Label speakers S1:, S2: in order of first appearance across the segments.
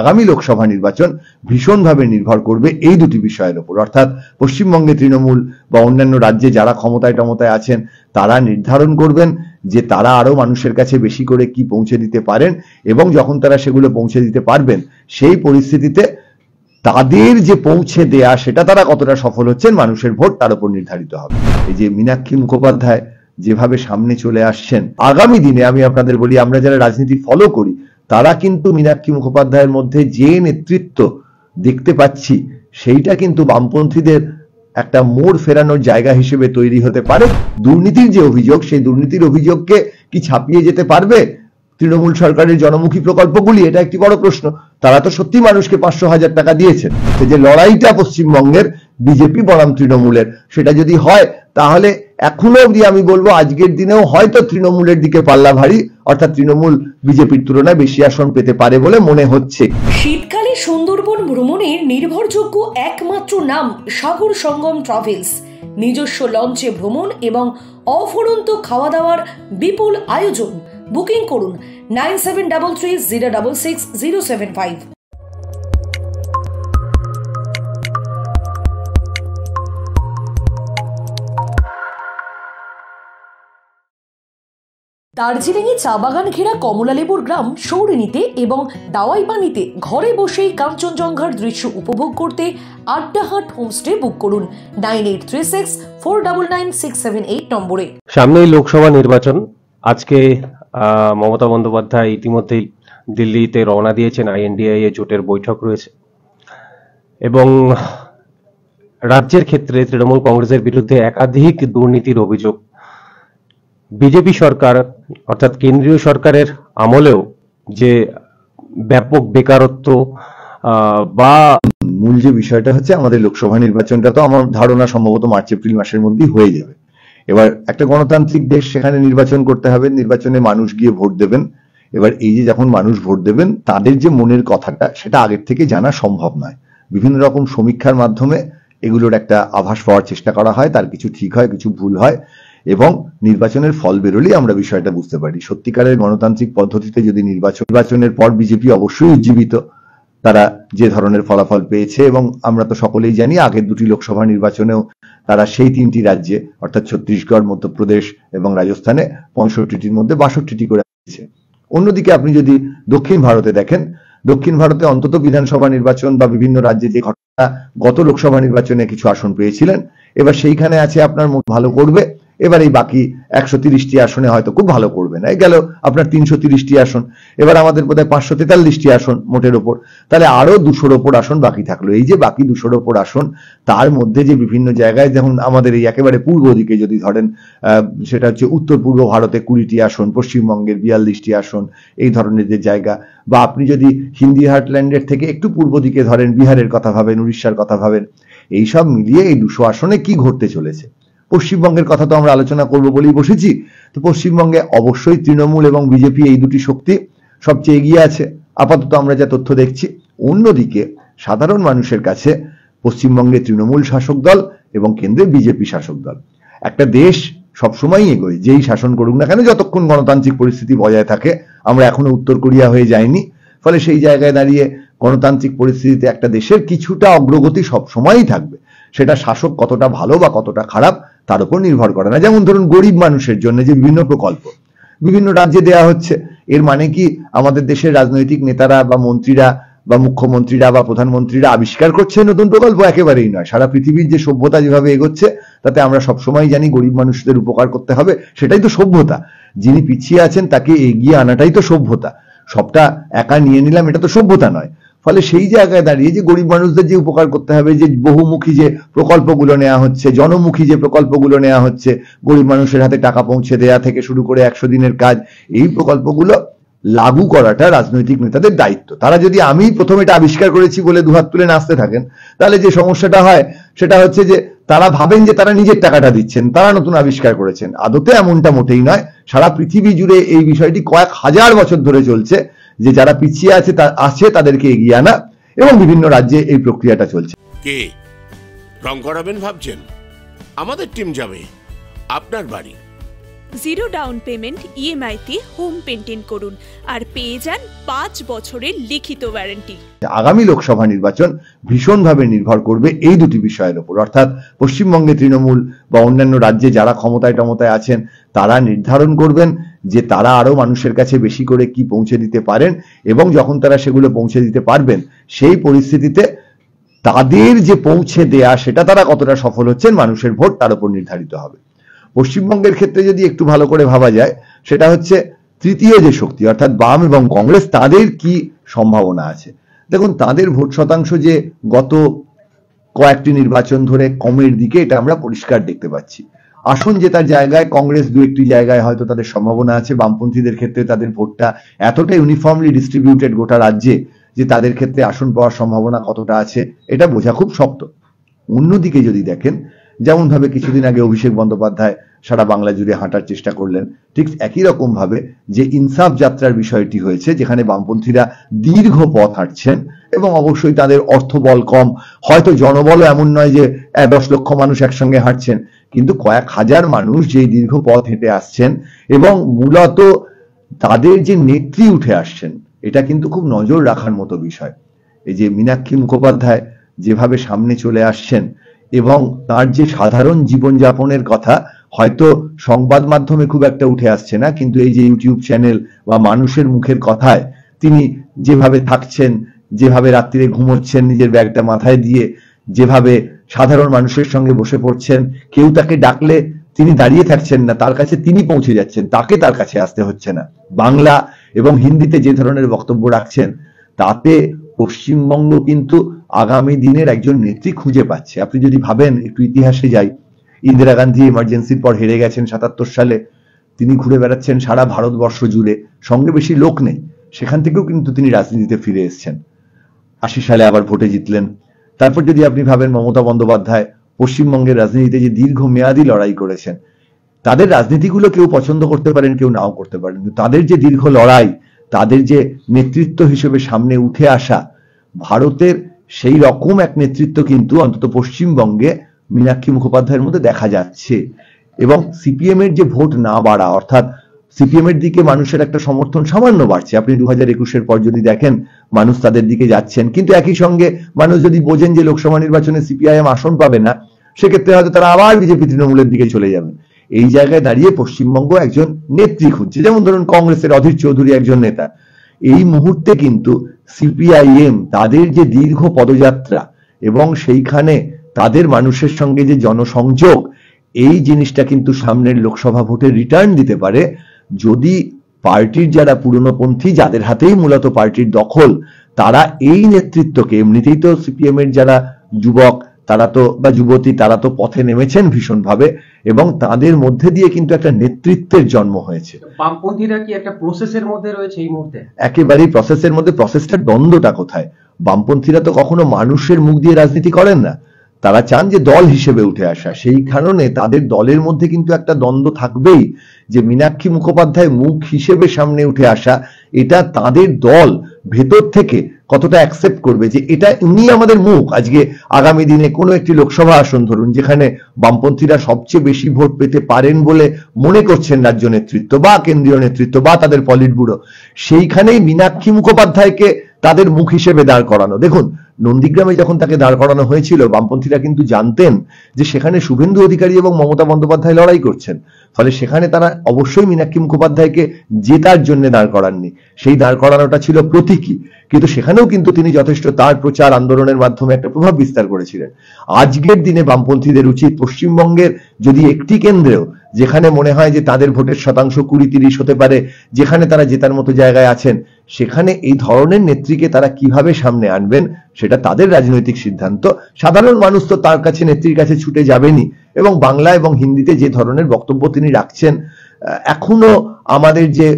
S1: আগামী লোকসভা নির্বাচন ভীষণভাবে নির্ভর করবে এই দুটি বিষয়ের উপর, অর্থাৎ পশ্চিমবঙ্গে তৃণমূল বা অন্যান্য রাজ্যে যারা ক্ষমতায় আছেন তারা নির্ধারণ করবেন যে তারা আরো মানুষের কাছে বেশি করে কি পৌঁছে দিতে পারেন, এবং যখন তারা সেগুলো পৌঁছে দিতে পারবেন সেই পরিস্থিতিতে তাদের যে পৌঁছে দেয়া সেটা তারা কতটা সফল হচ্ছেন মানুষের ভোট তার উপর নির্ধারিত হবে। এই যে মীনাক্ষী মুখোপাধ্যায় যেভাবে সামনে চলে আসছেন, আগামী দিনে আমি আপনাদের বলি, আমরা যারা রাজনীতি ফলো করি তারা কিন্তু মীনাক্ষী মুখোপাধ্যায়ের মধ্যে যে নেতৃত্ব দেখতে পাচ্ছি সেইটা কিন্তু বামপন্থীদের একটা মোড় ফেরানোর জায়গা হিসেবে তৈরি হতে পারে। দুর্নীতির যে অভিযোগ, সেই দুর্নীতির অভিযোগকে কি ছাপিয়ে যেতে পারবে তৃণমূল সরকারের জনমুখী প্রকল্পগুলি? এটা একটি বড় প্রশ্ন। তারা তো সত্যি মানুষকে 500,000 টাকা দিয়েছেন। যে লড়াইটা পশ্চিমবঙ্গের বিজেপি বনাম তৃণমূলের, সেটা যদি হয় তাহলে এখনো অবধি আমি বলবো আজকের দিনেও হয়তো তৃণমূলের দিকে পাল্লা ভারী, অর্থাৎ তৃণমূল বিজেপির তুলনায় বেশি আসন পেতে পারে বলে মনে হচ্ছে।
S2: শীতকালে সুন্দরবন ভ্রমণের নির্ভরযোগ্য একমাত্র নাম সাগর সঙ্গম ট্রাভেলস। নিজস্ব লঞ্চে ভ্রমণ এবং অফুরন্ত খাওয়া দাওয়ার বিপুল আয়োজন। বুকিং করুন 9733066075। দার্জিলিংয়ে চা বাগান ঘেরা কমলালেবুর গ্রাম সৌরিনীতে এবং দাওয়াইপানিতে ঘরে বসেই কাঞ্চনজঙ্ঘার দৃশ্য উপভোগ করতে আড্ডাহাট হোমস্টে বুক করুন 9836499678 নম্বরে।
S3: সামনেই লোকসভা নির্বাচন। আজকে মমতা বন্দ্যোপাধ্যায় ইতিমধ্যেই দিল্লিতে রওনা দিয়েছেন। INDIA জোটের বৈঠক রয়েছে এবং রাজ্যের ক্ষেত্রে তৃণমূল কংগ্রেসের বিরুদ্ধে একাধিক দুর্নীতির অভিযোগ। বিজেপি সরকার অর্থাৎ কেন্দ্রীয় সরকারের আমলেও যে ব্যাপক বেকারত্ব বা
S1: মূল যে বিষয়টা হচ্ছে, আমাদের লোকসভা নির্বাচনটা তো আমার ধারণা সম্ভবত মার্চ এপ্রিল মাসের মধ্যেই হয়ে যাবে। এবার একটা গণতান্ত্রিক দেশ, সেখানে নির্বাচন করতে হবে, নির্বাচনে মানুষ গিয়ে ভোট দেবেন। এবার এই যে যখন মানুষ ভোট দেবেন তাদের যে মনের কথাটা সেটা আগের থেকে জানা সম্ভব নয়। বিভিন্ন রকম সমীক্ষার মাধ্যমে এগুলোর একটা আভাস পাওয়ার চেষ্টা করা হয়, তার কিছু ঠিক হয় কিছু ভুল হয়, এবং নির্বাচনের ফল বেরোলেই আমরা বিষয়টা বুঝতে পারি। সত্যিকারের গণতান্ত্রিক পদ্ধতিতে যদি নির্বাচনের পর বিজেপি অবশ্যই উজ্জীবিত, তারা যে ধরনের ফলাফল পেয়েছে, এবং আমরা তো সকলেই জানি আগের দুটি লোকসভা নির্বাচনেও তারা সেই তিনটি রাজ্যে অর্থাৎ ছত্তিশগড়, মধ্যপ্রদেশ এবং রাজস্থানে 65টির মধ্যে 62টি করে আছে। অন্যদিকে আপনি যদি দক্ষিণ ভারতে দেখেন, দক্ষিণ ভারতে অন্তত বিধানসভা নির্বাচন বা বিভিন্ন রাজ্যে যে ঘটনা, গত লোকসভা নির্বাচনে কিছু আসন পেয়েছিলেন, এবার সেইখানে আছে আপনার ভালো করবে, এবার এই বাকি 130টি আসনে হয়তো খুব ভালো করবে না, গেল আপনার 330টি আসন। এবার আমাদের বোধহয় 543টি আসন মোটের ওপর, তাহলে আরো 200-র ওপর আসন বাকি থাকলো। এই যে বাকি 200-র ওপর আসন, তার মধ্যে যে বিভিন্ন জায়গায়, যেমন আমাদের এই একেবারে পূর্ব দিকে যদি ধরেন, সেটা হচ্ছে উত্তর পূর্ব ভারতে 20টি আসন, পশ্চিমবঙ্গের 42টি আসন, এই ধরনের যে জায়গা, বা আপনি যদি হিন্দি হার্টল্যান্ডের থেকে একটু পূর্ব দিকে ধরেন, বিহারের কথা ভাবেন, উড়িষ্যার কথা ভাবেন, এইসব মিলিয়ে এই 200 আসনে কি ঘটতে চলেছে। পশ্চিমবঙ্গের কথা তো আমরা আলোচনা করব বলেই বসেছি। তো পশ্চিমবঙ্গে অবশ্যই তৃণমূল এবং বিজেপি এই দুটি শক্তি সবচেয়ে এগিয়ে আছে আপাতত আমরা যা তথ্য দেখছি। অন্যদিকে সাধারণ মানুষের কাছে পশ্চিমবঙ্গে তৃণমূল শাসক দল এবং কেন্দ্রে বিজেপি শাসক দল। একটা দেশ সবসময়ই এগোয়, যেই শাসন করুক না কেন, যতক্ষণ গণতান্ত্রিক পরিস্থিতি বজায় থাকে। আমরা এখনো উত্তর কোরিয়া হয়ে যাইনি, ফলে সেই জায়গায় দাঁড়িয়ে গণতান্ত্রিক পরিস্থিতিতে একটা দেশের কিছুটা অগ্রগতি সবসময়ই থাকবে। সেটা শাসক কতটা ভালো বা কতটা খারাপ তার উপর নির্ভর করে না। যেমন ধরুন, গরিব মানুষের জন্য যে বিভিন্ন প্রকল্প বিভিন্ন রাজ্যে দেয়া হচ্ছে, এর মানে কি আমাদের দেশের রাজনৈতিক নেতারা বা মন্ত্রীরা বা মুখ্যমন্ত্রীরা বা প্রধানমন্ত্রীরা আবিষ্কার করছে নতুন প্রকল্প? একেবারেই নয়। সারা পৃথিবীর যে সভ্যতা যেভাবে এগোচ্ছে, তাতে আমরা সবসময় জানি গরিব মানুষদের উপকার করতে হবে, সেটাই তো সভ্যতা। যিনি পিছিয়ে আছেন তাকে এগিয়ে আনাটাই তো সভ্যতা। সবটা একা নিয়ে নিলাম, এটা তো সভ্যতা নয়। ফলে সেই জায়গায় দাঁড়িয়ে যে গরিব মানুষদের যে উপকার করতে হবে, যে বহুমুখী যে প্রকল্পগুলো নেওয়া হচ্ছে, জনমুখী যে প্রকল্পগুলো নেওয়া হচ্ছে, গরিব মানুষের হাতে টাকা পৌঁছে দেয়া থেকে শুরু করে 100 দিনের কাজ, এই প্রকল্পগুলো লাগু করাটা রাজনৈতিক নেতাদের দায়িত্ব। তারা যদি আমি প্রথম এটা আবিষ্কার করেছি বলে দুহাত তুলে নাচতে থাকেন, তাহলে যে সমস্যাটা হয় সেটা হচ্ছে যে তারা ভাবেন যে তারা নিজের টাকাটা দিচ্ছেন, তারা নতুন আবিষ্কার করেছেন। আদতে এমনটা মোটেই নয়। সারা পৃথিবী জুড়ে এই বিষয়টি কয়েক হাজার বছর ধরে চলছে, যে যারা পিছিয়ে আছে তাদেরকে এগিয়ে আনা, এবং বিভিন্ন রাজ্যে এই প্রক্রিয়াটা চলছে।
S4: কে রং করাবেন ভাবছেন? আমাদের টিম যাবে আপনার বাড়ি। জিরো ডাউন পেমেন্ট ইএমআই তে হোম পেন্টিং করুন আর পেয়ে যান 5 বছরের লিখিত ওয়ারেন্টি।
S1: আগামী লোকসভা নির্বাচন ভীষণভাবে নির্ভর করবে এই দুটি বিষয়ের উপর, অর্থাৎ পশ্চিমবঙ্গে তৃণমূল বা অন্যান্য রাজ্যে যারা ক্ষমতায় আছেন তারা নির্ধারণ করবেন যে তারা আরো মানুষের কাছে বেশি করে কি পৌঁছে দিতে পারেন, এবং যখন তারা সেগুলো পৌঁছে দিতে পারবেন সেই পরিস্থিতিতে তাদের যে পৌঁছে দেয়া সেটা তারা কতটা সফল হচ্ছেন মানুষের ভোট তার উপর নির্ধারিত হবে। পশ্চিমবঙ্গের ক্ষেত্রে যদি একটু ভালো করে ভাবা যায়, সেটা হচ্ছে তৃতীয় যে শক্তি অর্থাৎ বাম এবং কংগ্রেস, তাদের কি সম্ভাবনা আছে। দেখুন, তাদের ভোট শতাংশ যে গত কয়েকটি নির্বাচন ধরে কমের দিকে, এটা আমরা পরিষ্কার দেখতে পাচ্ছি। আসন জেতার জায়গায় কংগ্রেস দু একটি জায়গায় হয়তো তাদের সম্ভাবনা আছে, বামপন্থীদের ক্ষেত্রে তাদের ভোটটা এতটা ইউনিফর্মলি ডিস্ট্রিবিউটেড গোটা রাজ্যে যে তাদের ক্ষেত্রে আসন পাওয়ার সম্ভাবনা কতটা আছে এটা বোঝা খুব শক্ত। অন্যদিকে যদি দেখেন, যেমন ভাবে কিছুদিন আগে অভিষেক বন্দ্যোপাধ্যায় সারা বাংলা জুড়ে হাঁটার চেষ্টা করলেন, ঠিক একই রকম ভাবে যে ইনসাফ যাত্রার বিষয়টি হয়েছে, যেখানে বামপন্থীরা দীর্ঘ পথ হাঁটছেন এবং অবশ্যই তাদের অর্থবল কম, হয়তো জনবলও এমন নয় যে 10 লক্ষ মানুষ একসঙ্গে হাঁটছেন, কিন্তু কয়েক হাজার মানুষ যেই দীর্ঘ পথ হেঁটে আসছেন এবং মূলত তাদের যে নেত্রী উঠে আসছেন, এটা কিন্তু খুব নজর রাখার মতো বিষয়। এই যে মীনাক্ষী মুখোপাধ্যায় যেভাবে সামনে চলে আসছেন এবং তার যে সাধারণ জীবনযাপনের কথা হয়তো সংবাদ মাধ্যমে খুব একটা উঠে আসছে না, কিন্তু এই যে ইউটিউব চ্যানেল বা মানুষের মুখের কথায় তিনি যেভাবে থাকছেন, যেভাবে রাত্রিরে ঘুমোচ্ছেন নিজের ব্যাগটা মাথায় দিয়ে, যেভাবে সাধারণ মানুষের সঙ্গে বসে পড়ছেন, কেউ তাকে ডাকলে তিনি দাঁড়িয়ে থাকছেন না, তার কাছে তিনি পৌঁছে যাচ্ছেন, তাকে তার কাছে আসতে হচ্ছে না। বাংলা এবং হিন্দিতে যে ধরনের বক্তব্য রাখছেন, তাতে পশ্চিমবঙ্গ কিন্তু আগামী দিনের একজন নেত্রী খুঁজে পাচ্ছে। আপনি যদি ভাবেন, একটু ইতিহাসে যাই, ইন্দিরা গান্ধী ইমার্জেন্সির পর হেরে গেছেন 77 সালে, তিনি ঘুরে বেড়াচ্ছেন সারা ভারতবর্ষ জুড়ে, সঙ্গে বেশি লোক নেই, সেখান থেকেও কিন্তু তিনি রাজনীতিতে ফিরে এসেছেন। 80 সালে আবার ভোটে জিতলেন। তারপর যদি আপনি ভাবেন মমতা বন্দ্যোপাধ্যায় পশ্চিমবঙ্গের রাজনীতিতে যে দীর্ঘমেয়াদী লড়াই করেছেন, তাদের রাজনীতিগুলো কেউ পছন্দ করতে পারেন, কেউ নাও করতে পারেন, কিন্তু তাদের যে দীর্ঘ লড়াই, তাদের যে নেতৃত্ব হিসেবে সামনে উঠে আসা, ভারতের সেই রকম এক নেতৃত্ব কিন্তু অন্তত পশ্চিমবঙ্গে মীনাক্ষী মুখোপাধ্যায়ের মধ্যে দেখা যাচ্ছে। এবং সিপিএম এর যে ভোট না বাড়া, অর্থাৎ সিপিএম এর দিকে মানুষের একটা সমর্থন সামান্য বাড়ছে, আপনি 2021-এর পর যদি দেখেন মানুষ তাদের দিকে যাচ্ছেন, কিন্তু একই সঙ্গে মানুষ যদি বোঝেন যে লোকসভা নির্বাচনে সিপিআইএম আসন পাবে না, সেক্ষেত্রে হয়তো তারা আবার বিজেপি তৃণমূলের দিকে চলে যাবেন। এই জায়গায় দাঁড়িয়ে পশ্চিমবঙ্গ একজন নেত্রী খুঁজছে, যেমন ধরুন কংগ্রেসের অধীর চৌধুরী একজন নেতা। এই মুহূর্তে কিন্তু সিপিআইএম তাদের যে দীর্ঘ পদযাত্রা এবং সেইখানে তাদের মানুষের সঙ্গে যে জনসংযোগ, এই জিনিসটা কিন্তু সামনের লোকসভা ভোটে রিটার্ন দিতে পারে, যদি পার্টির যারা পুরনোপন্থী, যাদের হাতেই মূলত পার্টির দখল, তারা এই নেতৃত্বকে, এমনিতেই তো সিপিএম এর যারা যুবক তারা তো বা যুবতী তারা তো পথে নেমেছেন ভীষণভাবে, এবং তাদের মধ্যে দিয়ে কিন্তু একটা নেতৃত্বের জন্ম হয়েছে।
S3: বামপন্থীরা কি একটা প্রসেসের মধ্যে রয়েছে এই মুহূর্তে?
S1: একেবারেই প্রসেসের মধ্যে। প্রসেসটার দ্বন্দ্বটা কোথায়? বামপন্থীরা তো কখনো মানুষের মুখ দিয়ে রাজনীতি করেন না, তারা চান যে দল হিসেবে উঠে আসা। সেই কারণে তাদের দলের মধ্যে কিন্তু একটা দ্বন্দ্ব থাকবেই, যে মীনাক্ষী মুখোপাধ্যায় মুখ হিসেবে সামনে উঠে আসা, এটা তাদের দল ভেতর থেকে কতটা অ্যাকসেপ্ট করবে যে এটা উনি আমাদের মুখ। আজকে আগামী দিনে কোনো একটি লোকসভা আসন ধরুন, যেখানে বামপন্থীরা সবচেয়ে বেশি ভোট পেতে পারেন বলে মনে করছেন রাজ্য নেতৃত্ব বা কেন্দ্রীয় নেতৃত্ব বা তাদের পলিট ব্যুরো, সেইখানেই মীনাক্ষী মুখোপাধ্যায়কে তাদের মুখ হিসেবে দাঁড় করানো। দেখুন, নন্দীগ্রামে যখন তাকে দাঁড় করানো হয়েছিল, বামপন্থীরা কিন্তু জানতেন যে সেখানে শুভেন্দু অধিকারী এবং মমতা বন্দ্যোপাধ্যায় লড়াই করছেন, ফলে সেখানে তারা অবশ্যই মীনাক্ষী মুখোপাধ্যায়কে জেতার জন্য দাঁড় করাননি, সেই দাঁড় করানোটা ছিল প্রতীকী। কিন্তু সেখানেও কিন্তু তিনি যথেষ্ট তার প্রচার আন্দোলনের মাধ্যমে একটা প্রভাব বিস্তার করেছিলেন। আজকের দিনে বামপন্থীদের উচিত পশ্চিমবঙ্গের যদি একটি কেন্দ্রেও যেখানে মনে হয় যে তাদের ভোটের শতাংশ 20-30 হতে পারে, যেখানে তারা জেতার মতো জায়গায় আছেন, সেখানে এই ধরনের নেত্রীকে তারা কিভাবে সামনে আনবেন সেটা তাদের রাজনৈতিক সিদ্ধান্ত। সাধারণ মানুষ তো তার কাছে, নেত্রীর কাছে ছুটে যাবেনই, এবং বাংলা এবং হিন্দিতে যে ধরনের বক্তব্য তিনি রাখছেন, এখনো আমাদের যে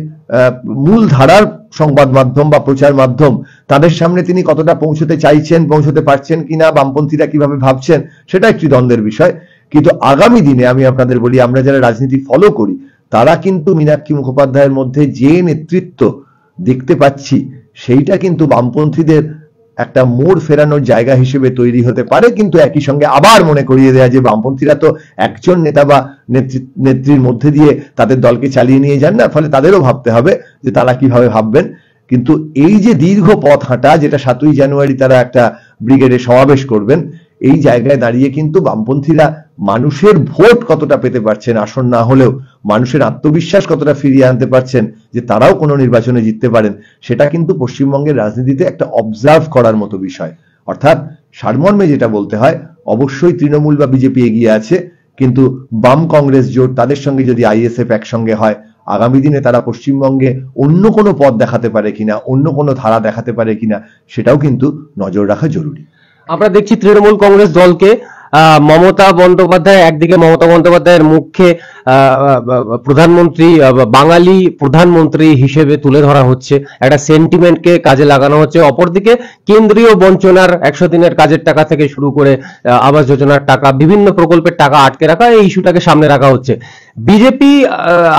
S1: মূল ধারার সংবাদ মাধ্যম বা প্রচার মাধ্যম, তাদের সামনে তিনি কতটা পৌঁছতে চাইছেন, পৌঁছতে পারছেন কিনা, বামপন্থীরা কিভাবে ভাবছেন, সেটা একটি দ্বন্দ্বের বিষয়। কিন্তু আগামী দিনে আমি আপনাদের বলি, আমরা যারা রাজনীতি ফলো করি, তারা কিন্তু মীনাক্ষী মুখোপাধ্যায়ের মধ্যে যে নেতৃত্ব দেখতে পাচ্ছি, সেইটা কিন্তু বামপন্থীদের একটা মোড় ফেরানোর জায়গা হিসেবে তৈরি হতে পারে, কিন্তু একই সঙ্গে আবার মনে করিয়ে দেয়া যে বামপন্থীরা তো একজন নেতা বা নেত্রীর মধ্যে দিয়ে তাদের দলকে চালিয়ে নিয়ে যান না, ফলে তাদেরও ভাবতে হবে যে তারা কিভাবে ভাববেন। কিন্তু এই যে দীর্ঘ পথ হাঁটা, যেটা 7ই জানুয়ারি তারা একটা ব্রিগেডে সমাবেশ করবেন, এই জায়গায় দাঁড়িয়ে কিন্তু বামপন্থীরা মানুষের ভোট কতটা পেতে পারছেন, আসন না হলেও মানুষের আত্মবিশ্বাস কতটা ফিরিয়ে আনতে পারছেন যে তারাও কোনো নির্বাচনে জিততে পারেন, সেটা কিন্তু পশ্চিমবঙ্গের রাজনীতিতে একটা অবজার্ভ করার মতো বিষয়। অর্থাৎ সারমর্মে যেটা বলতে হয়, অবশ্যই তৃণমূল বা বিজেপি এগিয়ে আছে, কিন্তু বাম কংগ্রেস জোট তাদের সঙ্গে যদি আইএসএফ একসঙ্গে হয়, আগামী দিনে তারা পশ্চিমবঙ্গে অন্য কোনো পথ দেখাতে পারে কিনা, অন্য কোনো ধারা দেখাতে পারে কিনা, সেটাও কিন্তু নজর রাখা জরুরি।
S3: আমরা দেখছি তৃণমূল কংগ্রেস দলকে মমতা বন্দ্যোপাধ্যায়, একদিকে মমতা বন্দ্যোপাধ্যায়ের মুখে প্রধানমন্ত্রী, বাঙালি প্রধানমন্ত্রী হিসেবে তুলে ধরা হচ্ছে, একটা সেন্টিমেন্টকে কাজে লাগানো হচ্ছে। অপরদিকে কেন্দ্রীয় বঞ্চনার 100 দিনের কাজের টাকা থেকে শুরু করে আবাস যোজনার টাকা, বিভিন্ন প্রকল্পের টাকা আটকে রাখা, এই ইস্যুটাকে সামনে রাখা হচ্ছে। বিজেপি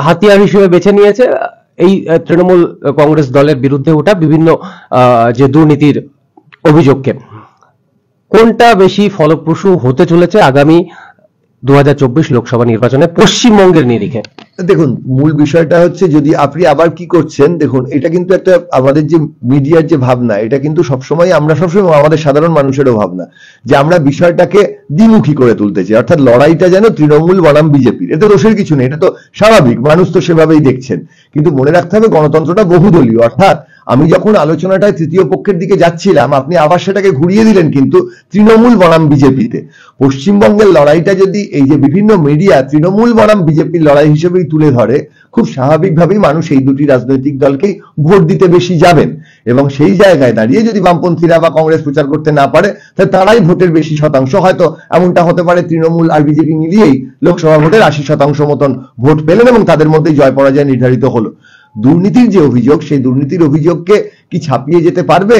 S3: হাতিয়ার হিসেবে বেছে নিয়েছে এই তৃণমূল কংগ্রেস দলের বিরুদ্ধে ওঠা বিভিন্ন যে দুর্নীতির অভিযোগকে। কোনটা বেশি ফলপ্রসূ হতে চলেছে আগামী 2024 লোকসভা নির্বাচনে পশ্চিমবঙ্গের নিরিখে?
S1: দেখুন, মূল বিষয়টা হচ্ছে, যদি আপনি আবার কি করছেন, দেখুন এটা কিন্তু একটা আমাদের যে মিডিয়ার যে ভাবনা, এটা কিন্তু সবসময় আমরা সবসময় আমাদের সাধারণ মানুষেরও ভাবনা যে আমরা বিষয়টাকে দ্বিমুখী করে তুলতে চাই, অর্থাৎ লড়াইটা যেন তৃণমূল বনাম বিজেপির। এটা দোষের কিছু নেই, এটা তো স্বাভাবিক, মানুষ তো সেভাবেই দেখছেন। কিন্তু মনে রাখতে হবে গণতন্ত্রটা বহুদলীয়, অর্থাৎ আমি যখন আলোচনাটায় তৃতীয় পক্ষের দিকে যাচ্ছিলাম, আপনি আবার সেটাকে ঘুরিয়ে দিলেন কিন্তু তৃণমূল বনাম বিজেপিতে। পশ্চিমবঙ্গের লড়াইটা যদি এই যে বিভিন্ন মিডিয়া তৃণমূল বনাম বিজেপির লড়াই হিসেবেই তুলে ধরে, খুব স্বাভাবিকভাবেই মানুষ এই দুটি রাজনৈতিক দলকেই ভোট দিতে বেশি যাবেন, এবং সেই জায়গায় দাঁড়িয়ে যদি বামপন্থীরা বা কংগ্রেস প্রচার করতে না পারে, তাহলে তারাই ভোটের বেশি শতাংশ, হয়তো এমনটা হতে পারে তৃণমূল আর বিজেপি মিলিয়েই লোকসভা ভোটের 80% মতন ভোট পেলেন এবং তাদের মধ্যেই জয় পরাজয় নির্ধারিত হলো। দুর্নীতির যে অভিযোগ, সেই দুর্নীতির অভিযোগকে কি ছাপিয়ে যেতে পারবে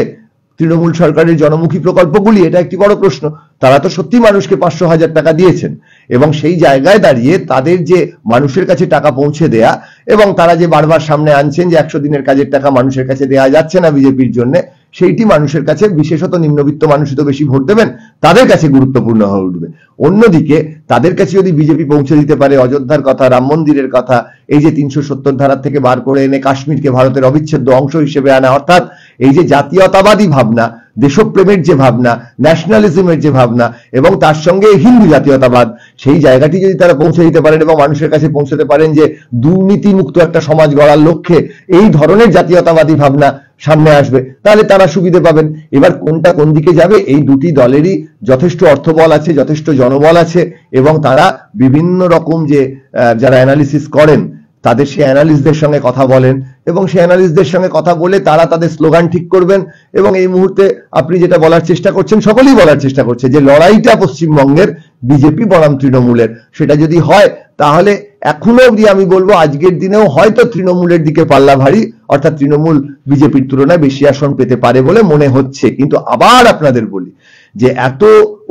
S1: তৃণমূল সরকারের জনমুখী প্রকল্পগুলি? এটা একটি বড় প্রশ্ন। তারা তো সত্যি মানুষকে 500,000 টাকা দিয়েছেন, এবং সেই জায়গায় দাঁড়িয়ে তাদের যে মানুষের কাছে টাকা পৌঁছে দেয়া, এবং তারা যে বারবার সামনে আনছেন যে 100 দিনের কাজের টাকা মানুষের কাছে দেয়া যাচ্ছে না বিজেপির জন্য, সেইটি মানুষের কাছে, বিশেষত নিম্নবিত্ত মানুষই তো বেশি ভোট দেবেন, তাদের কাছে গুরুত্বপূর্ণ হয়ে উঠবে। অন্যদিকে তাদের কাছে যদি বিজেপি পৌঁছে দিতে পারে অযোধ্যার কথা, রাম মন্দিরের কথা, এই যে 370 ধারা থেকে বার করে এনে কাশ্মীরকে ভারতের অবিচ্ছেদ্য অংশ হিসেবে আনা, অর্থাৎ এই যে জাতীয়তাবাদী ভাবনা, দেশপ্রেমের যে ভাবনা, ন্যাশনালিজমের যে ভাবনা, এবং তার সঙ্গে হিন্দু জাতীয়তাবাদ, সেই জায়গাটি যদি তারা পৌঁছে দিতে পারেন এবং মানুষের কাছে পৌঁছতে পারেন যে দুর্নীতি মুক্ত একটা সমাজ গড়ার লক্ষ্যে এই ধরনের জাতীয়তাবাদী ভাবনা সামনে আসবে, তাহলে তারা সুবিধে পাবেন। এবার কোনটা কোন দিকে যাবে, এই দুটি দলেরই যথেষ্ট অর্থবল আছে, যথেষ্ট জনবল আছে, এবং তারা বিভিন্ন রকম যে যারা অ্যানালিসিস করেন তাদের সেই অ্যানালিস্টদের সঙ্গে কথা বলেন, এবং সেই অ্যানালিস্টদের সঙ্গে কথা বলে তারা তাদের স্লোগান ঠিক করবেন। এবং এই মুহূর্তে আপনি যেটা বলার চেষ্টা করছেন, সকলেই বলার চেষ্টা করছে যে লড়াইটা পশ্চিমবঙ্গের বিজেপি বনাম তৃণমূলের, সেটা যদি হয় তাহলে এখনো অবধি আমি বলবো আজকের দিনেও হয়তো তৃণমূলের দিকে পাল্লা ভারী, অর্থাৎ তৃণমূল বিজেপির তুলনায় বেশি আসন পেতে পারে বলে মনে হচ্ছে। কিন্তু আবার আপনাদের বলি যে এত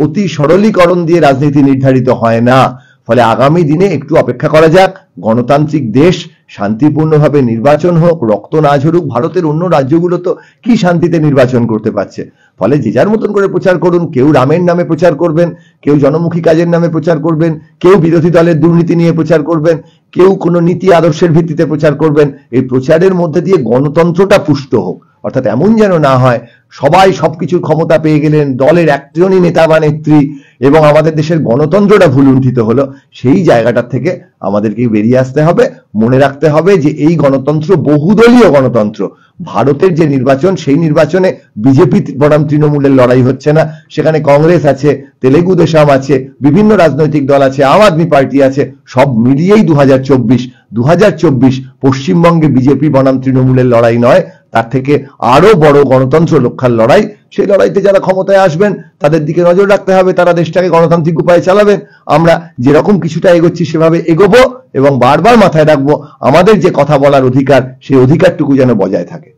S1: অতি সরলীকরণ দিয়ে রাজনীতি নির্ধারিত হয় না, ফলে আগামী দিনে একটু অপেক্ষা করা যাক, গণতান্ত্রিক দেশ, শান্তিপূর্ণভাবে নির্বাচন হোক, রক্ত না ঝরুক। ভারতের অন্য রাজ্যগুলো তো কি শান্তিতে নির্বাচন করতে পারছে। ফলে যে যার মতন করে প্রচার করুন, কেউ রামের নামে প্রচার করবেন, কেউ জনমুখী কাজের নামে প্রচার করবেন, কেউ বিরোধী দলের দুর্নীতি নিয়ে প্রচার করবেন, কেউ কোনো নীতি আদর্শের ভিত্তিতে প্রচার করবেন। এই প্রচারের মধ্যে দিয়ে গণতন্ত্রটা পুষ্ট হোক, অর্থাৎ এমন যেন না হয় সবাই সবকিছুর ক্ষমতা পেয়ে গেলেন, দলের একজনই নেতা বা নেত্রী, এবং আমাদের দেশের গণতন্ত্রটা ভুলুণ্ঠিত হলো। সেই জায়গাটা থেকে আমাদেরকে বেরিয়ে আসতে হবে। মনে রাখতে হবে যে এই গণতন্ত্র বহুদলীয় গণতন্ত্র। ভারতের যে নির্বাচন, সেই নির্বাচনে বিজেপি বনাম তৃণমূলের লড়াই হচ্ছে না, সেখানে কংগ্রেস আছে, তেলেগু দেশম আছে, বিভিন্ন রাজনৈতিক দল আছে, আম আদমি পার্টি আছে, সব মিলিয়েই 2024 পশ্চিমবঙ্গে বিজেপি বনাম তৃণমূলের লড়াই নয়, তার থেকে আরো বড় গণতন্ত্র রক্ষার লড়াই। সেই লড়াইতে যারা ক্ষমতায় আসবেন তাদের দিকে নজর রাখতে হবে, তারা দেশটাকে গণতান্ত্রিক উপায়ে চালাবেন। আমরা যেরকম কিছুটা এগোচ্ছি সেভাবে এগোবো, এবং বারবার মাথায় রাখবো আমাদের যে কথা বলার অধিকার, সেই অধিকারটুকু যেন বজায় থাকে।